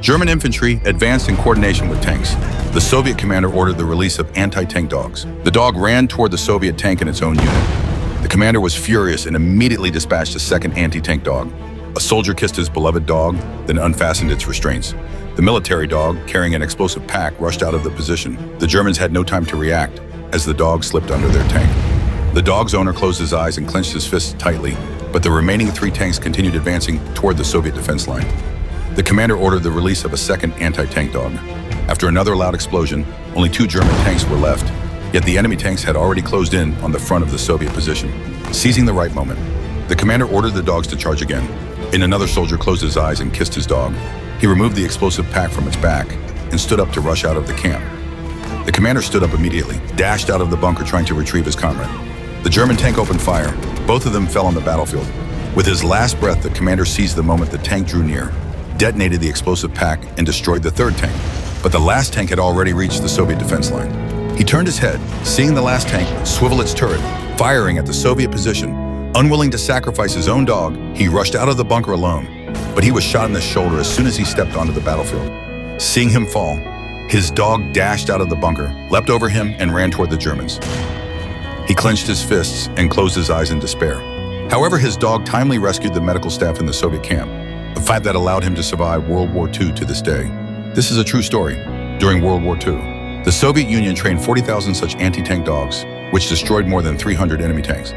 German infantry advanced in coordination with tanks. The Soviet commander ordered the release of anti-tank dogs. The dog ran toward the Soviet tank in its own unit. The commander was furious and immediately dispatched a second anti-tank dog. A soldier kissed his beloved dog, then unfastened its restraints. The military dog, carrying an explosive pack, rushed out of the position. The Germans had no time to react, as the dog slipped under their tank. The dog's owner closed his eyes and clenched his fists tightly, but the remaining 3 tanks continued advancing toward the Soviet defense line. The commander ordered the release of a second anti-tank dog. After another loud explosion, only 2 German tanks were left, yet the enemy tanks had already closed in on the front of the Soviet position. Seizing the right moment, the commander ordered the dogs to charge again. Another soldier closed his eyes and kissed his dog. He removed the explosive pack from its back and stood up to rush out of the camp. The commander stood up immediately, dashed out of the bunker trying to retrieve his comrade. The German tank opened fire. Both of them fell on the battlefield. With his last breath, the commander seized the moment the tank drew near, detonated the explosive pack, and destroyed the 3rd tank. But the last tank had already reached the Soviet defense line. He turned his head, seeing the last tank swivel its turret, firing at the Soviet position. Unwilling to sacrifice his own dog, he rushed out of the bunker alone, but he was shot in the shoulder as soon as he stepped onto the battlefield. Seeing him fall, his dog dashed out of the bunker, leapt over him, and ran toward the Germans. He clenched his fists and closed his eyes in despair. However, his dog timely rescued the medical staff in the Soviet camp, a fact that allowed him to survive World War II to this day. This is a true story. During World War II, the Soviet Union trained 40,000 such anti-tank dogs, which destroyed more than 300 enemy tanks.